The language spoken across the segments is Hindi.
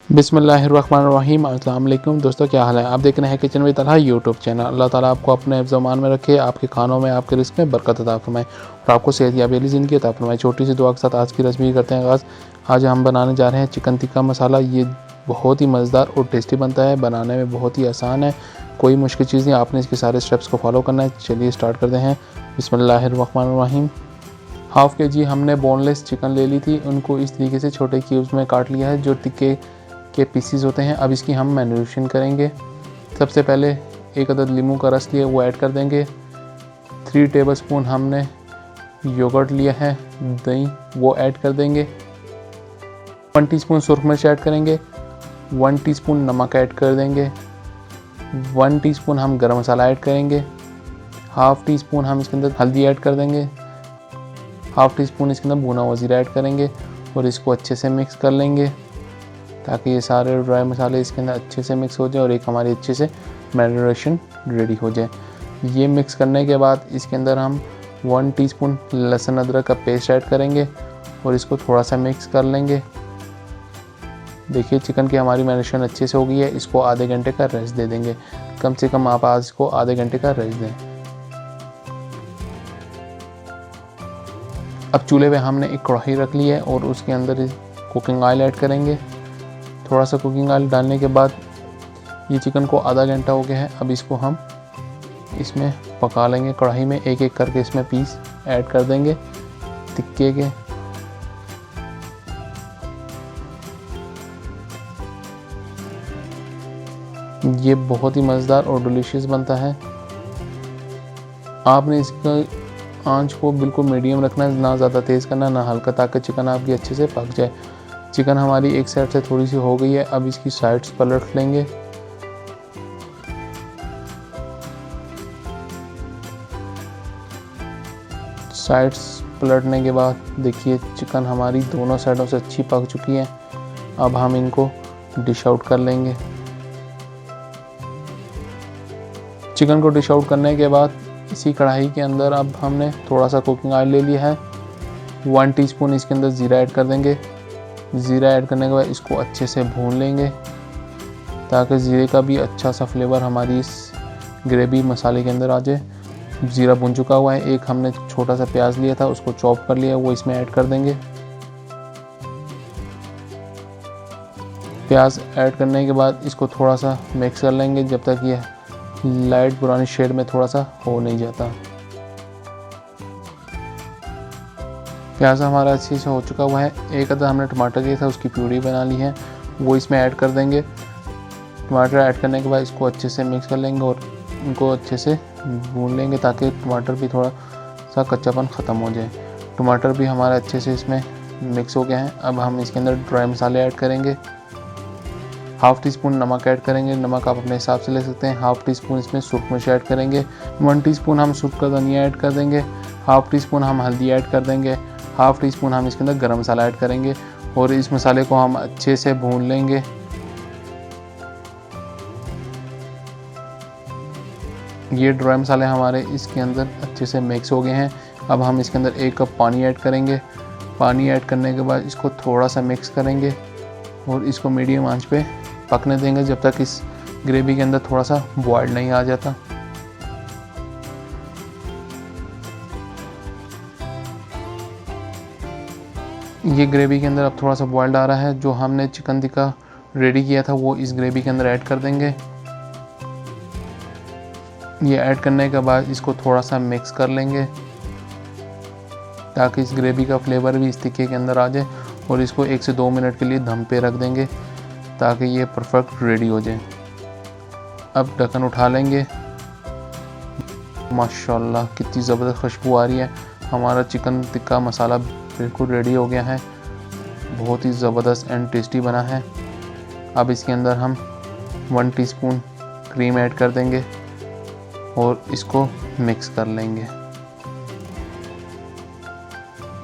बिस्मिल्लाहिर्रहमानिर्रहीम। अस्सलाम वालेकुम दोस्तों, क्या हाल है। आप देख रहे हैं kitchen with Talha YouTube channel. Allah Taala आपको अपने ज़मान में रखे, आपके खानों में, आपके रिस्क में बरकत अता फरमाए और आपको सेहत याबी ज़िंदगी अता फरमाए। छोटी सी दुआ के साथ आज की रेसिपी करते हैं आगाज़। आज हम बनाने जा रहे हैं चिकन टिक्का मसाला। ये बहुत ही मज़ेदार और टेस्टी बनता है, बनाने में बहुत ही आसान है, कोई मुश्किल चीज़ नहीं। आपने इसके सारे स्टेप्स को फॉलो करना है। चलिए स्टार्ट करते हैं। बिस्मिल्लाहिर्रहमानिर्रहीम। हाफ़ के जी हमने बोनलेस चिकन ले ली थी, उनको इस तरीके से छोटे क्यूब्स में काट लिया है जो टिक्के के पीसीज होते हैं। अब इसकी हम मैरिनेशन करेंगे। सबसे पहले एक अदद नींबू का रस लिया वो ऐड कर देंगे। 3 टेबलस्पून हमने योगर्ट लिया है, दही, वो ऐड कर देंगे। 1 टीस्पून सुरख मिर्च ऐड करेंगे। 1 टीस्पून नमक ऐड कर देंगे। 1 टीस्पून हम गरम मसाला ऐड करेंगे। हाफ़ टी स्पून हम इसके अंदर हल्दी ऐड कर देंगे। हाफ़ टी स्पून इसके अंदर भुना हुआ जीरा ऐड करेंगे और इसको अच्छे से मिक्स कर लेंगे ताकि ये सारे ड्राई मसाले इसके अंदर अच्छे से मिक्स हो जाए और एक हमारी अच्छे से मैरिनेशन रेडी हो जाए। ये मिक्स करने के बाद इसके अंदर हम 1 टीस्पून लहसुन अदरक का पेस्ट ऐड करेंगे और इसको थोड़ा सा मिक्स कर लेंगे। देखिए चिकन की हमारी मैरिनेशन अच्छे से हो गई है। इसको आधे घंटे का रेस्ट दे देंगे। कम से कम आप आज इसको आधे घंटे का रेस्ट दें। अब चूल्हे पे हमने एक कढ़ाई रख ली है और उसके अंदर कुकिंग ऑयल ऐड करेंगे। थोड़ा सा कुकिंग ऑयल डालने के बाद ये चिकन को आधा घंटा हो गया है। अब इसको हम इसमें पका लेंगे। कढ़ाई में एक एक करके इसमें पीस ऐड कर देंगे टिक्के के। ये बहुत ही मज़ेदार और डिलीशियस बनता है। आपने इसका आंच को बिल्कुल मीडियम रखना है, ना ज़्यादा तेज़ करना ना हल्का, ताकि चिकन आपकी अच्छे से पक जाए। चिकन हमारी एक साइड से थोड़ी सी हो गई है। अब इसकी साइड्स पलट लेंगे। साइड्स पलटने के बाद देखिए चिकन हमारी दोनों साइडों से अच्छी पक चुकी है। अब हम इनको डिश आउट कर लेंगे। चिकन को डिश आउट करने के बाद इसी कढ़ाई के अंदर अब हमने थोड़ा सा कुकिंग ऑयल ले लिया है। 1 टीस्पून इसके अंदर ज़ीरा ऐड कर देंगे। ज़ीरा ऐड करने के बाद इसको अच्छे से भून लेंगे ताकि ज़ीरे का भी अच्छा सा फ्लेवर हमारी इस ग्रेवी मसाले के अंदर आ जाए। ज़ीरा भून चुका हुआ है। एक हमने छोटा सा प्याज लिया था, उसको चॉप कर लिया, वो इसमें ऐड कर देंगे। प्याज ऐड करने के बाद इसको थोड़ा सा मिक्स कर लेंगे जब तक ये लाइट ब्राउन शेड में थोड़ा सा हो नहीं जाता। प्याज हमारा अच्छे से हो चुका हुआ है। एक अदद हमने टमाटर लिया था, उसकी प्यूरी बना ली है, वो इसमें ऐड कर देंगे। टमाटर ऐड करने के बाद इसको अच्छे से मिक्स कर लेंगे और इनको अच्छे से भून लेंगे ताकि टमाटर भी थोड़ा सा कच्चापन ख़त्म हो जाए। टमाटर भी हमारा अच्छे से इसमें मिक्स हो गया है। अब हम इसके अंदर ड्राई मसाले ऐड करेंगे। हाफ़ टी स्पून नमक ऐड करेंगे। नमक आप अपने हिसाब से ले सकते हैं। हाफ़ टी स्पून इसमें सुरख मिर्च ऐड करेंगे। 1 टीस्पून हम सूखा का धनिया ऐड कर देंगे। हाफ़ टी स्पून हम हल्दी ऐड कर देंगे। हाफ़ टी स्पून हम इसके अंदर गरम मसाला ऐड करेंगे और इस मसाले को हम अच्छे से भून लेंगे। ये ड्राई मसाले हमारे इसके अंदर अच्छे से मिक्स हो गए हैं। अब हम इसके अंदर 1 कप पानी ऐड करेंगे। पानी ऐड करने के बाद इसको थोड़ा सा मिक्स करेंगे और इसको मीडियम आंच पे पकने देंगे जब तक इस ग्रेवी के अंदर थोड़ा सा बॉयल नहीं आ जाता। ये ग्रेवी के अंदर अब थोड़ा सा बॉइल्ड आ रहा है। जो हमने चिकन टिक्का रेडी किया था वो इस ग्रेवी के अंदर ऐड कर देंगे। ये ऐड करने के बाद इसको थोड़ा सा मिक्स कर लेंगे ताकि इस ग्रेवी का फ्लेवर भी इस टिक्के के अंदर आ जाए और इसको 1 से 2 मिनट के लिए दम पे रख देंगे ताकि ये परफेक्ट रेडी हो जाए। अब ढक्कन उठा लेंगे। माशाल्लाह कितनी ज़बरदस्त खुशबू आ रही है। हमारा चिकन टिक्का मसाला बिल्कुल रेडी हो गया है। बहुत ही ज़बरदस्त एंड टेस्टी बना है। अब इसके अंदर हम 1 टीस्पून क्रीम ऐड कर देंगे और इसको मिक्स कर लेंगे।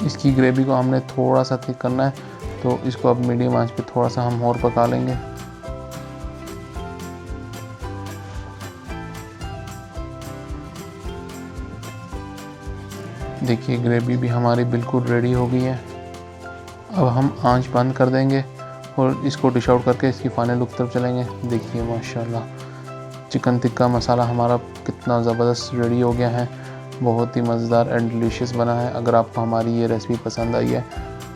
इसकी ग्रेवी को हमने थोड़ा सा थिक करना है, तो इसको अब मीडियम आंच पे थोड़ा सा हम और पका लेंगे। देखिए ग्रेवी भी हमारी बिल्कुल रेडी हो गई है। अब हम आंच बंद कर देंगे और इसको डिश आउट करके इसकी फाइनल लुक तरफ चलेंगे। देखिए माशाल्लाह चिकन टिक्का मसाला हमारा कितना ज़बरदस्त रेडी हो गया है, बहुत ही मज़ेदार एंड डिलीशियस बना है। अगर आपको हमारी ये रेसिपी पसंद आई है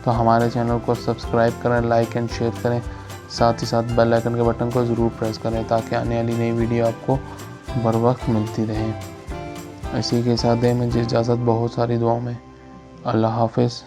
तो हमारे चैनल को सब्सक्राइब करें, लाइक एंड शेयर करें, साथ ही साथ बेल आइकन के बटन को ज़रूर प्रेस करें ताकि आने वाली नई वीडियो आपको बर वक्त मिलती रहे। इसी के साथ दें मुझे इजाज़त बहुत सारी दुआओं में। अल्लाह हाफ़िज़।